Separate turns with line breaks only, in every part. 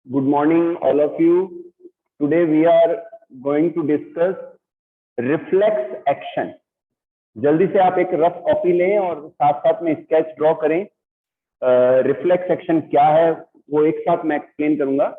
Good morning, all of you. Today we are going to discuss reflex action. जल्दी से आप एक rough copy लें और साथ साथ में स्केच ड्रॉ करें। रिफ्लेक्स एक्शन क्या है वो एक साथ मैं एक्सप्लेन करूंगा।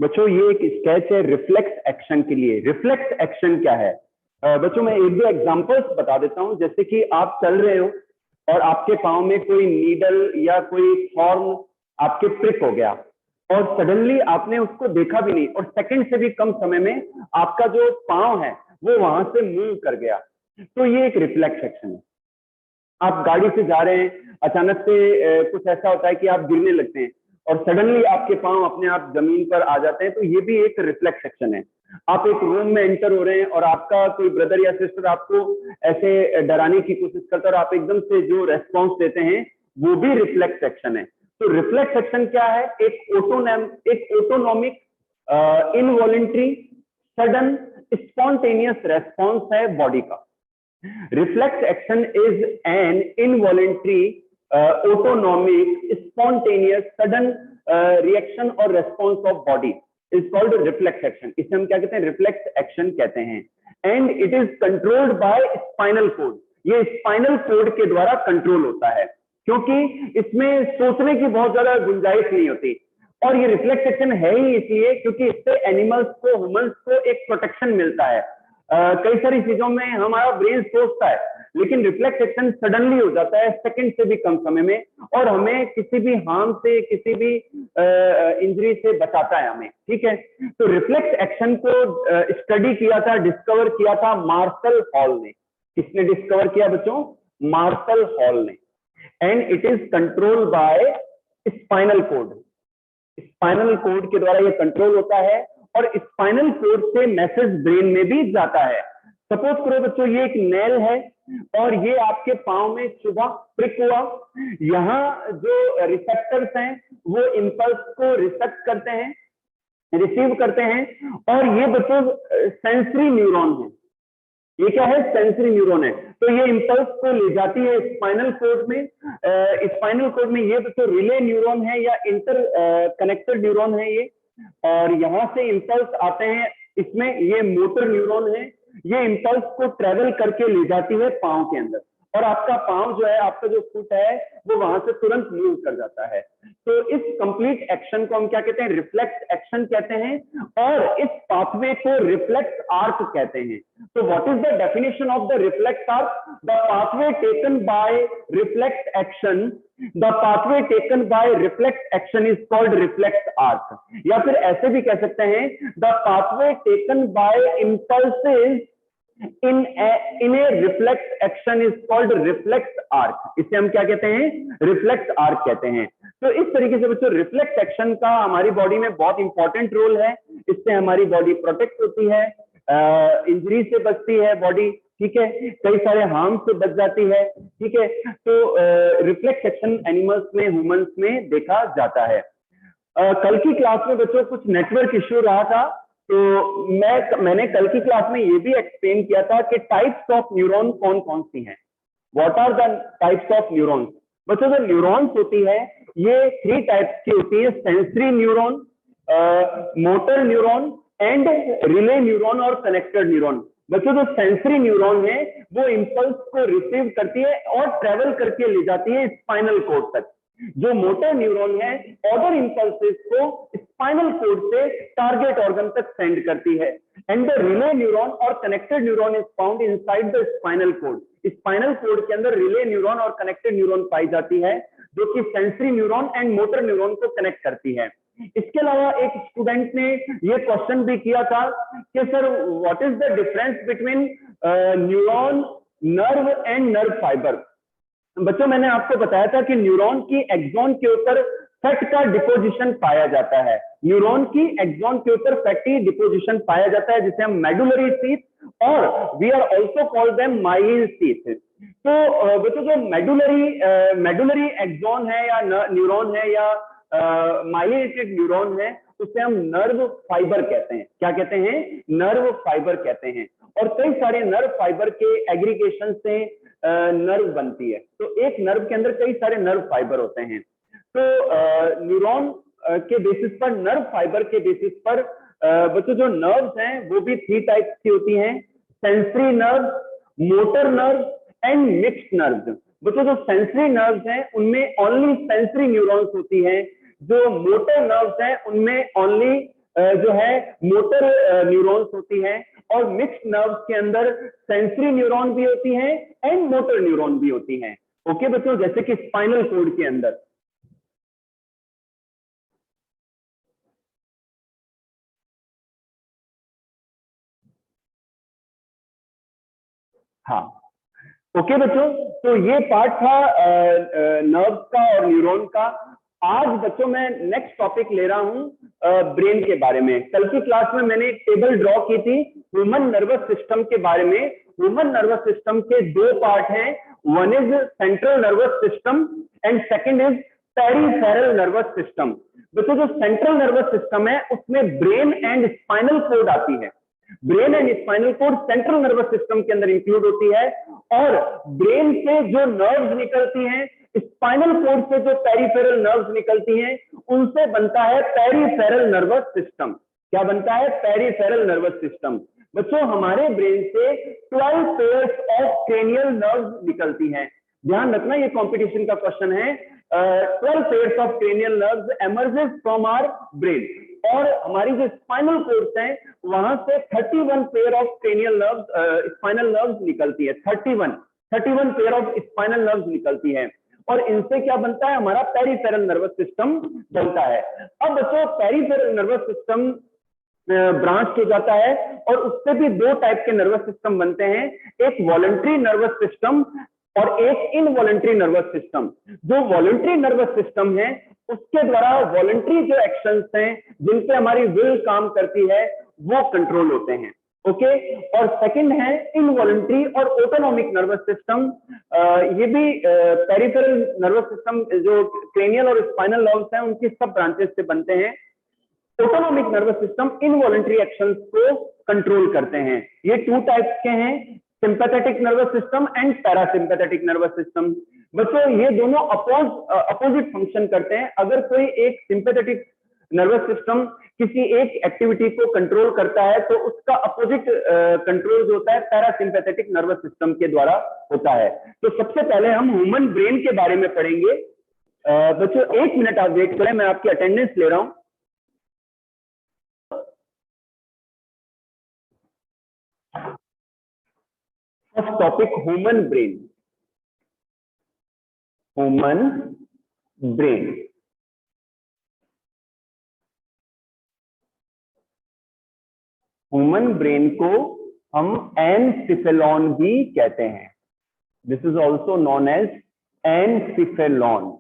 बच्चों ये एक स्केच है रिफ्लेक्स एक्शन के लिए। रिफ्लेक्स एक्शन क्या है? बच्चों मैं एक दो एग्जांपल्स बता देता हूं। जैसे कि आप चल रहे हो और आपके पांव में कोई नीडल या कोई थॉर्न आपके प्रिक हो गया और सडनली आपने उसको देखा भी नहीं और सेकंड से भी कम समय में आपका जो पांव है वो वहां से मूव कर गया, तो ये एक रिफ्लेक्स एक्शन है। आप गाड़ी से जा रहे हैं, अचानक से कुछ ऐसा होता है कि आप गिरने लगते हैं और सडनली आपके पांव अपने आप जमीन पर आ जाते हैं, तो ये भी एक रिफ्लेक्स एक्शन है। आप एक रूम में एंटर हो रहे हैं और आपका कोई ब्रदर या सिस्टर आपको ऐसे डराने की कोशिश करता है और आप एकदम से जो रेस्पॉन्स देते हैं वो भी रिफ्लेक्स एक्शन है। तो रिफ्लेक्स एक्शन क्या है? एक autonomic involuntary sudden spontaneous response है बॉडी का। Reflex action is an involuntary autonomic spontaneous sudden reaction और response of body is called reflex action. इसे हम क्या कहते हैं? रिफ्लेक्स एक्शन कहते हैं। And it is controlled by spinal cord. ये स्पाइनल कोड के द्वारा कंट्रोल होता है, क्योंकि इसमें सोचने की बहुत ज्यादा गुंजाइश नहीं होती। और ये रिफ्लेक्स एक्शन है ही इसलिए क्योंकि इससे एनिमल्स को, ह्यूमंस को एक प्रोटेक्शन मिलता है। कई सारी चीजों में हमारा ब्रेन सोचता है, लेकिन रिफ्लेक्स एक्शन सडनली हो जाता है, सेकंड से भी कम समय में, और हमें किसी भी हार्म से, किसी भी इंजरी से बचाता है हमें। ठीक है, तो रिफ्लेक्स एक्शन को स्टडी किया था, डिस्कवर किया था मार्शल हॉल ने। किसने डिस्कवर किया बच्चों? मार्शल हॉल ने। And it is control by spinal code. Spinal cord के द्वारा ये कंट्रोल होता है, और स्पाइनल कोड से मैसेज ब्रेन में भी जाता है। सपोज करो बच्चों, ये एक नेल है और ये आपके पांव में चुभा, प्रिक हुआ। यहाँ जो रिसेप्टर्स हैं वो इंपल्स को रिसेप्ट करते हैं, रिसीव करते हैं, और ये बच्चों सेंसरी न्यूरॉन है। ये क्या है? सेंसरी न्यूरॉन है। तो ये इंपल्स को ले जाती है स्पाइनल कोड में। स्पाइनल कोड में ये बच्चों रिले न्यूरॉन है या इंटर कनेक्टेड न्यूरॉन है ये, और यहाँ से इंपल्स आते हैं इसमें, ये मोटर न्यूरॉन है। ये इंपल्स को ट्रेवल करके ले जाती है पांव के अंदर, और आपका पांव जो है, आपका जो फुट है, वो वहां से तुरंत मूव कर जाता है। तो इस कंप्लीट एक्शन को हम क्या कहते हैं? रिफ्लेक्स एक्शन कहते हैं, और इस पाथवे को रिफ्लेक्स आर्क कहते हैं। तो what is the definition of the reflex arc? The pathway taken by reflex action, the pathway taken by reflex action is called reflex arc. या फिर ऐसे भी कह सकते हैं, the pathway taken by impulses in a reflex action is called reflex arc। इसे हम क्या कहते हैं? रिफ्लेक्स आर्क कहते हैं। तो इस तरीके से बच्चों रिफ्लेक्स एक्शन का हमारी बॉडी में बहुत इंपॉर्टेंट रोल है। इससे हमारी बॉडी प्रोटेक्ट होती है, इंजरी से बचती है बॉडी। ठीक है, कई सारे हार्म से बच जाती है। ठीक है, तो रिफ्लेक्स एक्शन एनिमल्स में, ह्यूमंस में देखा जाता है। कल की क्लास में बच्चों कुछ नेटवर्क इश्यू रहा था, तो मैंने कल की क्लास में ये भी एक्सप्लेन किया था कि टाइप्स ऑफ न्यूरॉन कौन कौन सी हैं। What are the types of neurons? बच्चों जो न्यूरॉन्स होती है ये 3 टाइप्स की होती है, sensory neuron, motor neuron and relay neuron और कनेक्टेड न्यूरॉन। बच्चों जो सेंसरी न्यूरॉन है वो इंपल्स को रिसीव करती है और ट्रेवल करके ले जाती है स्पाइनल कोड तक। जो मोटर न्यूरॉन है ऑर्डर इंपल्सेस को स्पाइनल कोड से टारगेट ऑर्गन तक सेंड करती है। एंड द रिले न्यूरॉन और connected neuron is found inside the spinal cord. Spinal cord के अंदर रिले न्यूरॉन और कनेक्टेड न्यूरॉन पाई जाती है, जो कि sensory neuron and motor neuron को कनेक्ट करती है। इसके अलावा एक स्टूडेंट ने ये क्वेश्चन भी किया था कि sir what is the difference between neuron, nerve and nerve fibre. बच्चों मैंने आपको बताया था कि न्यूरॉन की एक्सॉन के ऊपर फैट का डिपोजिशन पाया जाता है। न्यूरॉन की एक्सॉन के ऊपर फैटी डिपोजिशन पाया जाता है, जिसे हम मेडुलरी टीथ, और we are also called them myelin sheath. तो बच्चों जो मेडुलरी एक्सॉन है या न्यूरॉन है या माइलिनेटेड न्यूरॉन है, उसे हम नर्व फाइबर कहते हैं। क्या कहते हैं? नर्व फाइबर कहते हैं। और कई सारे नर्व फाइबर के एग्रीगेशन से नर्व बनती है। तो एक नर्व के अंदर कई सारे नर्व फाइबर होते हैं। तो न्यूरॉन के बेसिस पर, नर्व फाइबर के बेसिस पर बच्चों जो नर्व्स हैं वो भी 3 टाइप्स की होती हैं, sensory nerve, motor nerve and mixed nerve. बच्चों जो सेंसरी नर्व्स हैं उनमें ओनली सेंसरी न्यूरॉन्स होती हैं, जो मोटर नर्व्स हैं उनमें ओनली जो है मोटर न्यूरॉन्स होती हैं, और मिक्स्ड नर्व्स के अंदर सेंसरी न्यूरॉन भी होती हैं एंड मोटर न्यूरॉन भी होती हैं। ओके बच्चों, जैसे कि स्पाइनल कोड के अंदर। हाँ ओके बच्चों, तो ये पार्ट था नर्व्स का और न्यूरॉन का। आज बच्चों मैं नेक्स्ट टॉपिक ले रहा हूं ब्रेन के बारे में। कल की क्लास में मैंने एक टेबल ड्रॉ की थी ह्यूमन नर्वस सिस्टम के बारे में। ह्यूमन नर्वस सिस्टम के 2 पार्ट हैं, one is central nervous system and second is peripheral nervous system. बच्चों जो सेंट्रल नर्वस सिस्टम है उसमें ब्रेन एंड स्पाइनल कोड आती है। Brain and spinal cord central nervous system के अंदर इंक्लूड होती है, और ब्रेन से जो नर्व्स निकलती हैं, स्पाइनल कोड से जो पेरिफेरल नर्व्स निकलती हैं, उनसे बनता है पेरिफेरल नर्वस सिस्टम। क्या बनता है? Peripheral nervous system. बच्चों हमारे ब्रेन से 12 पेयर्स ऑफ क्रेनियल नर्व्स निकलती हैं। ध्यान रखना ये कंपटीशन का क्वेश्चन है। 12 pairs of cranial nerves emerges from our brain, और हमारी जो स्पाइनल कोर्स है वहां से 31 pair of cranial nerves, spinal nerves निकलती है। 31 पेयर ऑफ स्पाइनल नर्व्स निकलती है, और इनसे क्या बनता है? हमारा पेरिफेरल नर्वस सिस्टम बनता है। अब बच्चों पेरिफेरल नर्वस सिस्टम ब्रांच हो जाता है, और उससे भी दो टाइप के नर्वस सिस्टम बनते हैं, एक वॉलंटरी नर्वस सिस्टम और एक इनवॉलंटरी नर्वस सिस्टम। जो वॉलंटरी नर्वस सिस्टम है उसके द्वारा वॉलंटरी जो एक्शंस हैं जिनसे हमारी विल काम करती है वो कंट्रोल होते हैं। ओके, और सेकंड है इनवॉलंटरी और ऑटोनॉमिक नर्वस सिस्टम। ये भी पेरिफेरल नर्वस सिस्टम जो क्रेनियल और स्पाइनल नर्व्स हैं उनकी सब ब्रांचेस से बनते हैं। Autonomic nervous system involuntary actions को कंट्रोल करते हैं। ये टू टाइप्स के हैं, sympathetic nervous system and parasympathetic nervous system. बच्चों ये दोनों अपोजिट फंक्शन करते हैं। अगर कोई एक सिंपैथेटिक नर्वस सिस्टम किसी एक एक्टिविटी को कंट्रोल करता है तो उसका अपोजिट कंट्रोल जो होता है पैरासिम्पैथेटिक नर्वस सिस्टम के द्वारा होता है। तो सबसे पहले हम ह्यूमन ब्रेन के बारे में पढ़ेंगे। बच्चों 1 मिनट आप वेट करें, मैं आपकी अटेंडेंस ले रहा हूं। First topic human brain. Human brain, human brain को हम एनसिफेलॉन भी कहते हैं। This is also known as encephalon.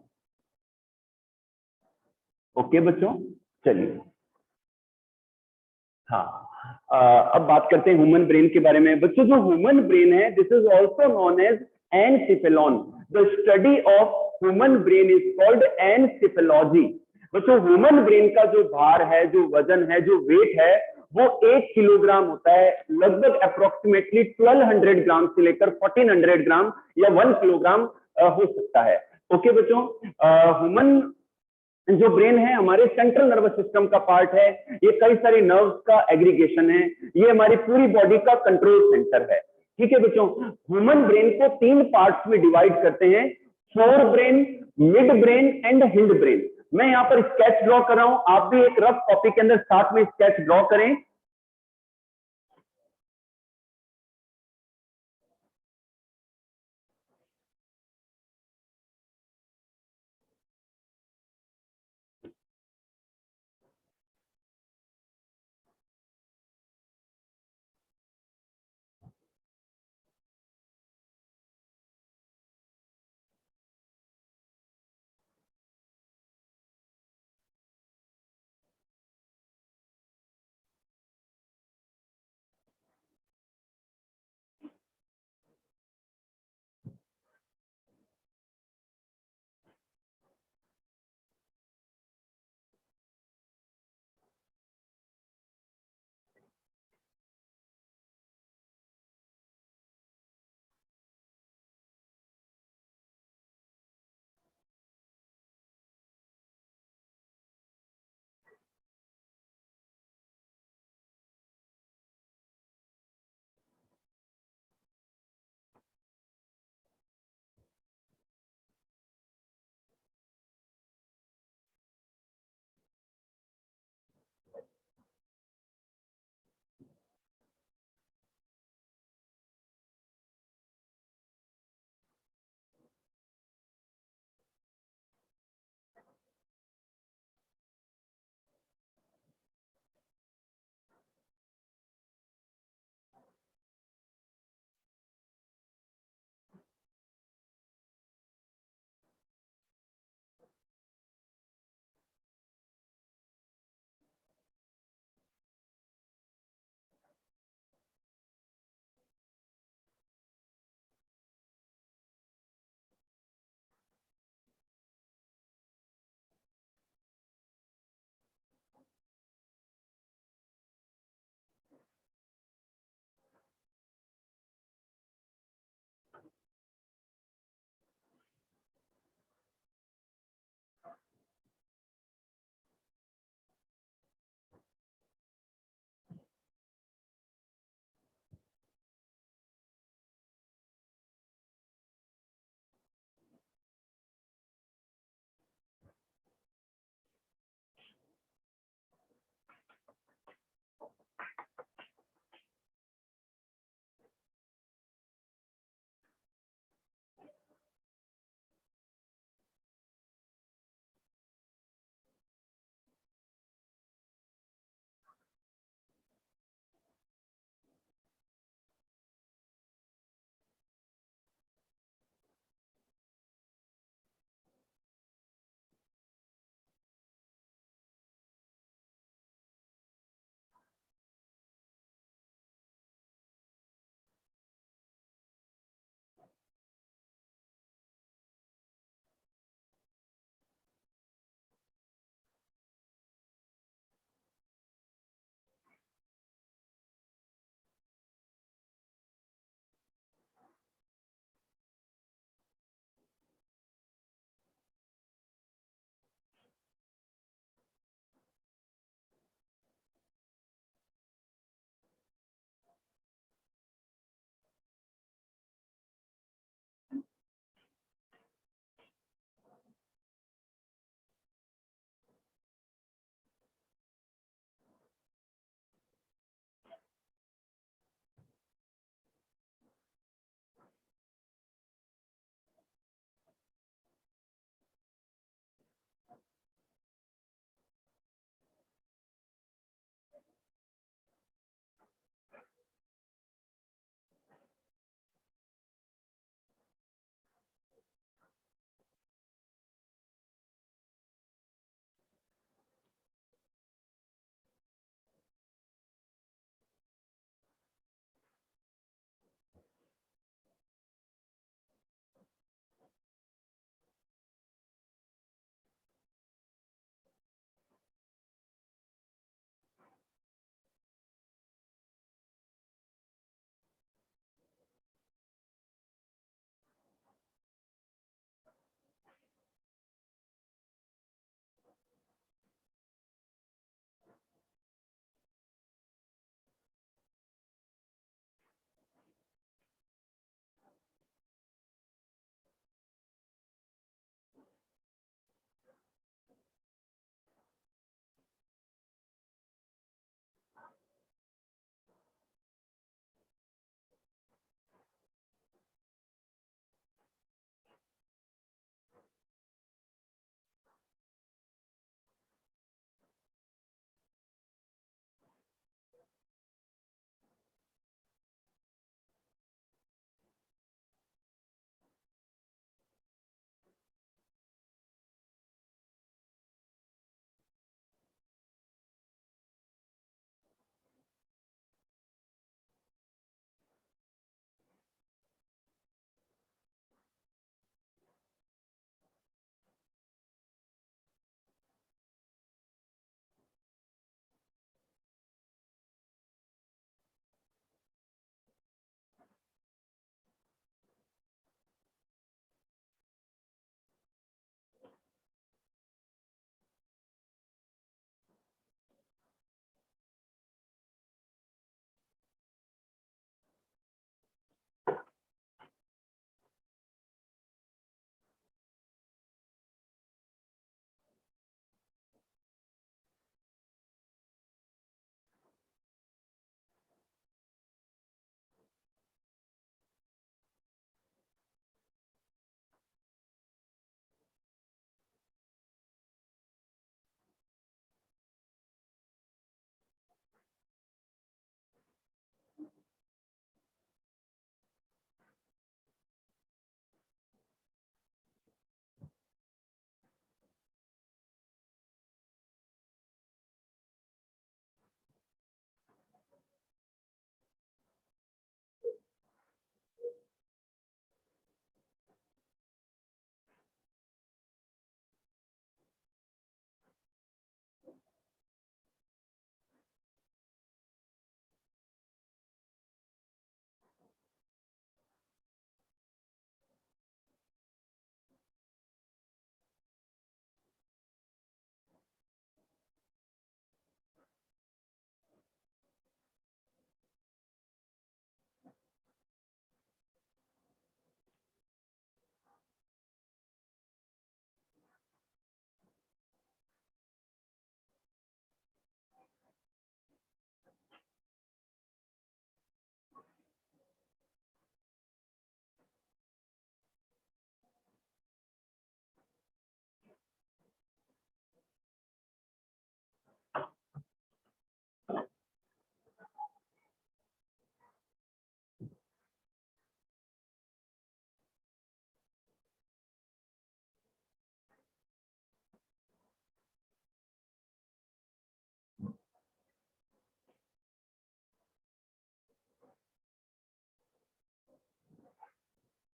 Okay बच्चों, चलिए हाँ, अब बात करते हैं ह्यूमन ब्रेन के बारे में। बच्चों जो ह्यूमन ब्रेन है this is also known as encephalon. The study of human brain is called encephalology. बच्चों ह्यूमन ब्रेन का जो भार है, जो वजन है, जो वेट है, वो 1 किलोग्राम होता है। लगभग अप्रोक्सीमेटली 1200 ग्राम से लेकर 1400 ग्राम या 1 किलोग्राम हो सकता है। ओके बच्चों, ह्यूमन जो ब्रेन है हमारे सेंट्रल नर्वस सिस्टम का पार्ट है। ये कई सारी नर्व्स का एग्रीगेशन है। ये हमारी पूरी बॉडी का कंट्रोल सेंटर है। ठीक है बच्चों, ह्यूमन ब्रेन को 3 पार्ट्स में डिवाइड करते हैं, fore brain, mid brain and hind brain. मैं यहाँ पर स्केच ड्रॉ कर रहा हूं, आप भी एक रफ कॉपी के अंदर साथ में स्केच ड्रॉ करें।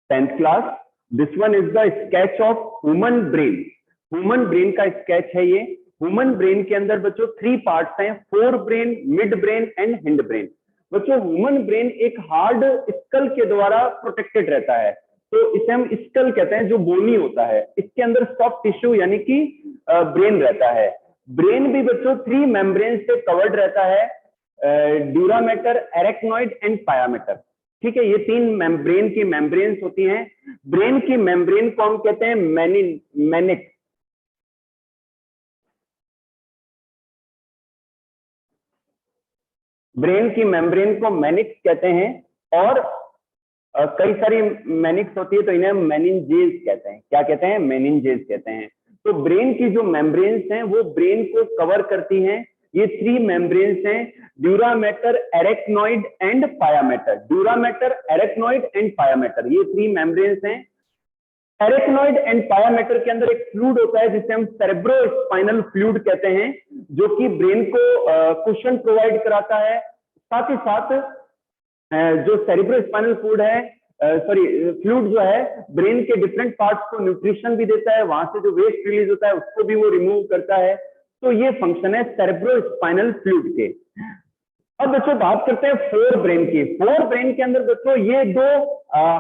10th class. This one is the sketch of human brain. Human brain का स्केच है ये। ह्यूमन ब्रेन के अंदर बच्चों 3 पार्ट्स हैं, fore brain, mid brain and hind brain. बच्चों ह्यूमन ब्रेन एक हार्ड स्कल के द्वारा प्रोटेक्टेड रहता है, तो इसे हम स्कल कहते हैं, जो बोनी होता है। इसके अंदर सॉफ्ट टिश्यू यानी कि ब्रेन रहता है। ब्रेन भी बच्चों 3 मेम्ब्रेन से कवर्ड रहता है, ड्यूरा मैटर, एरेक्नॉइड एंड पाया मैटर। ठीक है, ये 3 ब्रेन की मेम्ब्रेन्स होती हैं। ब्रेन की मेम्ब्रेन को हम कहते हैं मैनिक। ब्रेन की मेम्ब्रेन को मैनिक्स कहते हैं, और कई सारी मैनिक्स होती है तो इन्हें मेनिंजेस कहते हैं। क्या कहते हैं? मेनिंजेस कहते हैं। तो ब्रेन की जो मेम्ब्रेन्स हैं वो ब्रेन को कवर करती हैं। ये 3 मेम्ब्रेन्स हैं, ड्यूरा मैटर, एरेक्नॉइड एंड पाया matter. Dura mater, arachnoid and पाया मैटर, ये 3 मेम्ब्रेन्स हैं। एरेक्नॉइड एंड पाया मैटर के अंदर एक फ्लूइड होता है जिसे हम सेरेब्रोस्पाइनल फ्लूइड कहते हैं, जो कि ब्रेन को कुशन प्रोवाइड कराता है। साथ ही साथ जो सेरेब्रोस्पाइनल फ्लूइड है, फ्लूइड जो है, ब्रेन के डिफरेंट पार्ट्स को न्यूट्रिशन भी देता है, वहां से जो वेस्ट रिलीज होता है उसको भी वो रिमूव करता है। तो ये फंक्शन है सेरेब्रोस्पाइनल फ्लूइड के। अब बच्चों बात करते हैं फोर ब्रेन की। फोर ब्रेन के अंदर बच्चों ये 2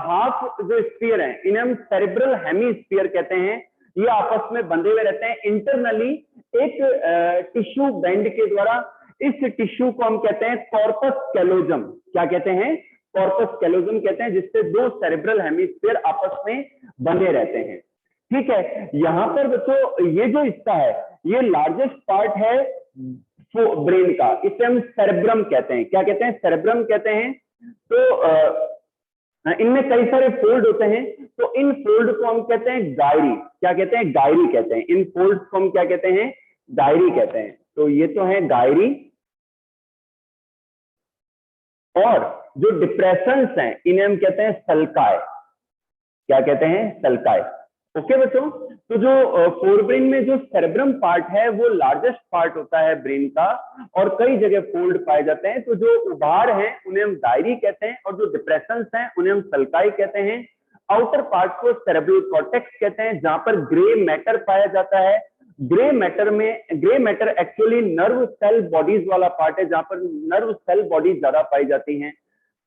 हाफ जो स्फीयर हैं, इन्हें हम सेरेब्रल हेमीस्फीयर कहते हैं। ये आपस में बंधे हुए रहते हैं इंटरनली एक टिश्यू बैंड के द्वारा। इस टिश्यू को हम कहते हैं कॉर्पस कैलोजम। क्या कहते हैं? कॉर्पस कैलोजम कहते हैं, जिससे 2 सेरेब्रल हेमीस्फीयर आपस में बंधे रहते हैं। ठीक है, यहां पर बच्चों ये जो हिस्सा है ये लार्जेस्ट पार्ट है ब्रेन का, इसे हम सेरेब्रम कहते हैं। क्या कहते हैं? सेरेब्रम कहते हैं। तो इनमें कई सारे फोल्ड होते हैं, तो इन फोल्ड को हम कहते हैं गायरी। क्या कहते हैं? गायरी कहते हैं। इन फोल्ड को हम क्या कहते हैं? गायरी कहते हैं। तो ये तो है गायरी। और जो डिप्रेशंस हैं इन्हें हम कहते हैं सल्काय। क्या कहते हैं? सल्काय। ओके बच्चों, तो जो फोरब्रेन में जो सेरेब्रम पार्ट है वो लार्जेस्ट पार्ट होता है ब्रेन का, और कई जगह फोल्ड पाए जाते हैं। तो जो उभार हैं उन्हें हम गायरी कहते हैं, और जो डिप्रेशंस हैं उन्हें हम सल्काई कहते हैं। आउटर पार्ट को सेरेब्रल कॉर्टेक्स कहते हैं, जहां पर ग्रे मैटर पाया जाता है। Grey matter actually nerve cell bodies वाला पार्ट है, जहां पर नर्व सेल बॉडीज ज्यादा पाई जाती हैं।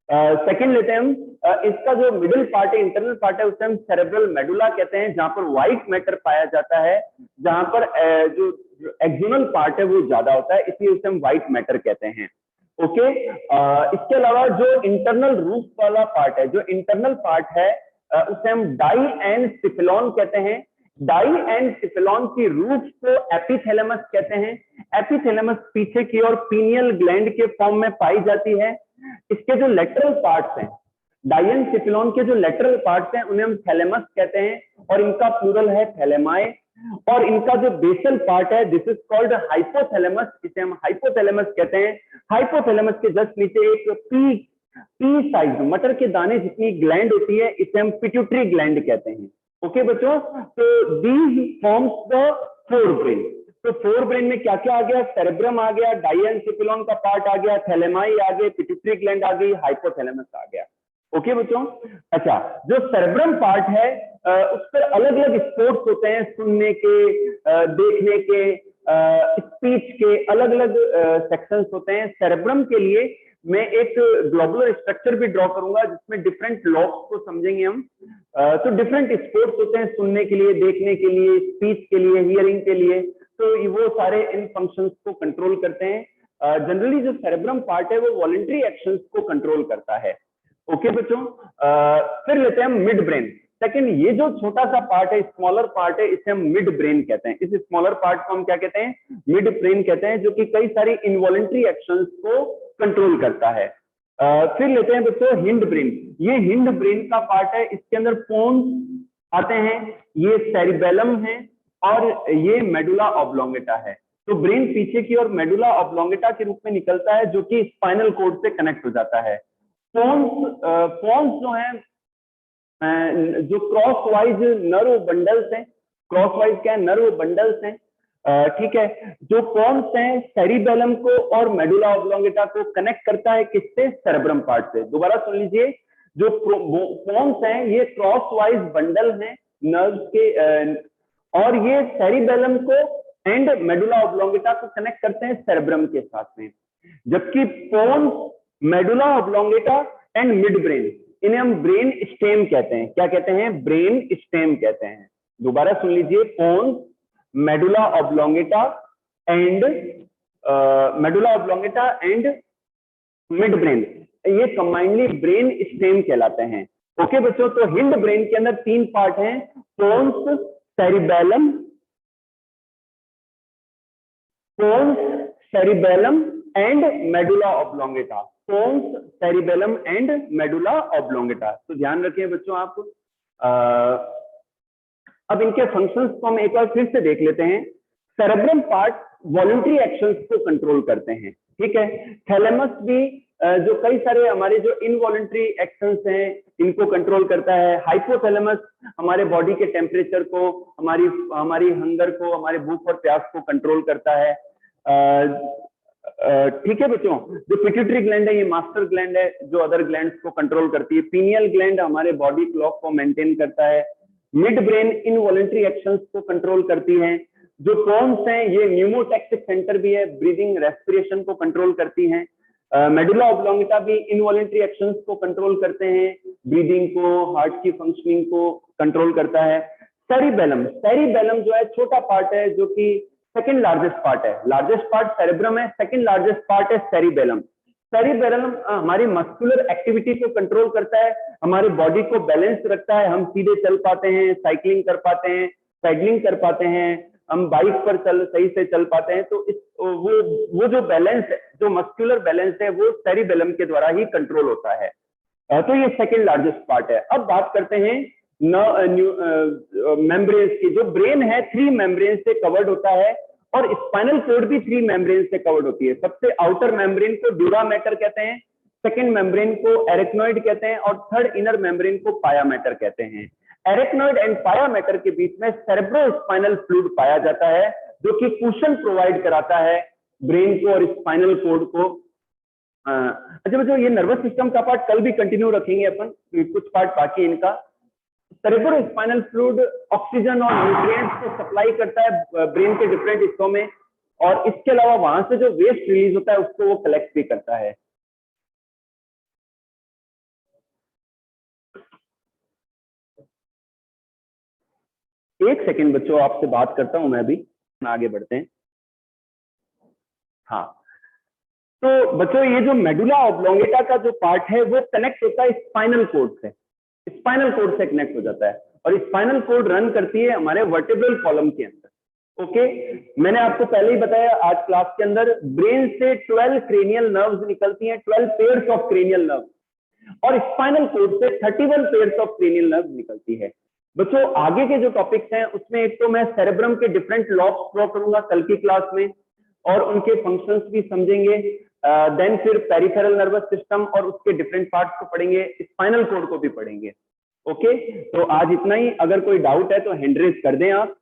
सेकंड लेते हैं हम, इसका जो मिडिल पार्ट है, इंटरनल पार्ट है, उसे हम सेरेब्रल मेडुला कहते हैं, जहां पर व्हाइट मैटर पाया जाता है, जहां पर जो एक्सोनल पार्ट है वो ज्यादा होता है, इसलिए उसे हम व्हाइट मैटर कहते हैं। ओके, इसके अलावा जो इंटरनल रूफ वाला पार्ट है, जो इंटरनल पार्ट है उसे हम डाई एंड सिफिलॉन कहते हैं। डाई एंड सिफिलॉन की रूफ को एपिथैलेमस कहते हैं। एपिथैलेमस पीछे की ओर पीनियल ग्लैंड के फॉर्म में पाई जाती है। इसके जो लेटरल पार्ट्स हैं, डाई एंड सिफिलॉन के जो लेटरल पार्ट्स हैं उन्हें हम थैलेमस कहते हैं, और इनका प्लूरल है थैलेमाए। और इनका जो बेसल पार्ट है दिस इज कॉल्ड हाइपोथैलेमस, इसे हम हाइपोथैलेमस कहते हैं। हाइपोथैलेमस के जस्ट नीचे एक पी साइज मटर के दाने जितनी ग्लैंड होती है, इसे हम पिट्यूटरी ग्लैंड कहते हैं। ओके बच्चों, तो दीज फॉर्म्स द फोरब्रेन। तो फोरब्रेन में क्या क्या आ गया? सेरेब्रम आ गया, डाई एंड सिफिलॉन का पार्ट आ गया, थैलेमाई आ गए, पिट्यूटरी ग्लैंड आ गई, हाइपोथैलेमस आ गया। ओके बच्चों, अच्छा, जो सेरेब्रम पार्ट है उस पर अलग अलग स्पोर्ट्स होते हैं, सुनने के, देखने के, स्पीच के, अलग अलग सेक्शंस होते हैं। सेरेब्रम के लिए मैं एक ग्लोबुलर स्ट्रक्चर भी ड्रॉ करूंगा जिसमें डिफरेंट लॉब्स को समझेंगे हम। तो डिफरेंट स्पोर्ट्स होते हैं, सुनने के लिए, देखने के लिए, स्पीच के लिए, हियरिंग के लिए, तो वो सारे इन फंक्शंस को कंट्रोल करते हैं। जनरली जो सेरेब्रम पार्ट है वो वॉलंटरी एक्शंस को कंट्रोल करता है। ओके बच्चों, फिर लेते हैं हम मिड ब्रेन। सेकंड, ये जो छोटा सा पार्ट है, स्मॉलर पार्ट है, इसे हम मिड ब्रेन कहते हैं। इस स्मॉलर पार्ट को हम क्या कहते हैं? मिड ब्रेन कहते हैं, जो कि कई सारी इनवॉलंटरी एक्शंस को कंट्रोल करता है। फिर लेते हैं बच्चों हिंड ब्रेन। ये हिंड ब्रेन का पार्ट है, इसके अंदर पोन्स आते हैं, ये सेरिबेलम है, और ये मेडुला ऑब्लोंगेटा है। तो ब्रेन पीछे की ओर मेडुला ऑब्लोंगेटा के रूप में निकलता है, जो कि स्पाइनल कोड से कनेक्ट हो जाता है। पोन्स जो है, जो क्रॉस वाइज नर्व बंडल्स हैं, क्रॉस वाइज क्या है? नर्व बंडल्स हैं। ठीक है, जो पोन्स हैं सेरिबेलम को और मेडुला ऑब्लोंगेटा को कनेक्ट करता है, किससे? सेरेब्रम पार्ट से। दोबारा सुन लीजिए, जो पोन्स हैं ये क्रॉस वाइज बंडल हैं नर्व्स के, और ये सेरिबेलम को एंड मेडुला ऑब्लोंगेटा को कनेक्ट करते हैं सेरेब्रम के साथ में। जबकि pons, medulla oblongata and midbrain, इन्हें हम ब्रेन स्टेम कहते हैं। क्या कहते हैं? ब्रेन स्टेम कहते हैं। दोबारा सुन लीजिए, pons, medulla oblongata and midbrain, ये कंबाइनली ब्रेन स्टेम कहलाते हैं। ओके बच्चों, तो हिंड ब्रेन के अंदर 3 पार्ट हैं, pons, cerebellum and medulla oblongata. Pons, cerebellum and medulla oblongata. तो ध्यान रखिए बच्चों आप। अब इनके फंक्शंस को हम एक बार फिर से देख लेते हैं। सेरेब्रम पार्ट वॉलंटरी एक्शंस को कंट्रोल करते हैं, ठीक है। थैलेमस भी जो कई सारे हमारे जो इनवॉलंटरी एक्शंस हैं इनको कंट्रोल करता है। हाइपोथैलेमस हमारे बॉडी के टेम्परेचर को, हमारी हंगर को, हमारे भूख और प्यास को कंट्रोल करता है। ठीक है बच्चों। जो पिट्यूटरी ग्लैंड है ये मास्टर ग्लैंड है जो अदर ग्लैंड्स को कंट्रोल करती है। पीनियल ग्लैंड हमारे बॉडी क्लॉक को मेंटेन करता है। मिड ब्रेन इनवॉलंटरी एक्शंस को कंट्रोल करती है। जो पोन्स हैं ये न्यूमोटैक्टिक सेंटर भी है, ब्रीदिंग रेस्पिरेशन को कंट्रोल करती हैं। मेडुला ऑब्लोंगेटा भी इनवॉलंटरी एक्शंस को कंट्रोल करते हैं, ब्रीदिंग को, हार्ट की फंक्शनिंग को कंट्रोल करता है। सेरिबेलम जो है छोटा पार्ट है जो कि सेकंड लार्जेस्ट पार्ट है। लार्जेस्ट पार्ट सेरेब्रम है, सेकंड लार्जेस्ट पार्ट है सेरिबेलम। सेरिबेलम हमारी मस्कुलर एक्टिविटी को कंट्रोल करता है, हमारे बॉडी को बैलेंस रखता है। हम सीधे चल पाते हैं, साइकिलिंग कर पाते हैं, पैडलिंग कर पाते हैं, हम बाइक पर सही से चल पाते हैं। तो वो जो बैलेंस है, जो मस्कुलर बैलेंस है, वो सेरिबेलम के द्वारा ही कंट्रोल होता है। तो ये सेकंड लार्जेस्ट पार्ट है। अब बात करते हैं मेम्ब्रेन्स की। जो ब्रेन है 3 मेम्ब्रेन से कवर्ड होता है और स्पाइनल कोड भी 3 मेम्ब्रेन से कवर्ड होती है। सबसे आउटर मेम्ब्रेन को ड्यूरा मैटर कहते हैं, सेकंड मेम्ब्रेन को एरेक्नॉइड कहते हैं और थर्ड इनर मेम्ब्रेन को पाया मैटर कहते हैं। एरेक्नॉइड एंड पाया मैटर के बीच में सेरेब्रोस्पाइनल फ्लूइड पाया जाता है जो कि कुशन प्रोवाइड कराता है ब्रेन को और स्पाइनल कोड को। अच्छा बच्चों, ये नर्वस सिस्टम का पार्ट कल भी कंटिन्यू रखेंगे अपन, कुछ पार्ट बाकी इनका। सेरेब्रोस्पाइनल फ्लूइड ऑक्सीजन और न्यूट्रिएंट्स को सप्लाई करता है ब्रेन के डिफरेंट हिस्सों में, और इसके अलावा वहां से जो वेस्ट रिलीज होता है उसको वो कलेक्ट भी करता है। एक सेकेंड बच्चों, आपसे बात करता हूं मैं भी, आगे बढ़ते हैं। हाँ, तो बच्चों ये जो मेडुला ऑब्लोंगेटा का जो पार्ट है वो कनेक्ट होता है स्पाइनल कोड से, स्पाइनल कोड से कनेक्ट हो जाता है और स्पाइनल कोड रन करती है हमारे वर्टेब्रल कॉलम के अंदर। ओके, मैंने आपको पहले ही बताया आज क्लास के अंदर ब्रेन से 12 क्रेनियल नर्व्स निकलती हैं, 12 पेयर्स ऑफ क्रेनियल नर्व, और स्पाइनल कोड से 31 पेयर्स ऑफ क्रेनियल नर्व निकलती है। बच्चों आगे के जो टॉपिक्स हैं उसमें एक तो मैं सेरेब्रम के डिफरेंट लॉब्स ड्रॉ करूंगा कल की क्लास में और उनके फंक्शंस भी समझेंगे। देन फिर पेरिफेरल नर्वस सिस्टम और उसके डिफरेंट पार्ट्स को पढ़ेंगे, स्पाइनल कोड को भी पढ़ेंगे। ओके, तो आज इतना ही। अगर कोई डाउट है तो हैंड रेज कर दें आप।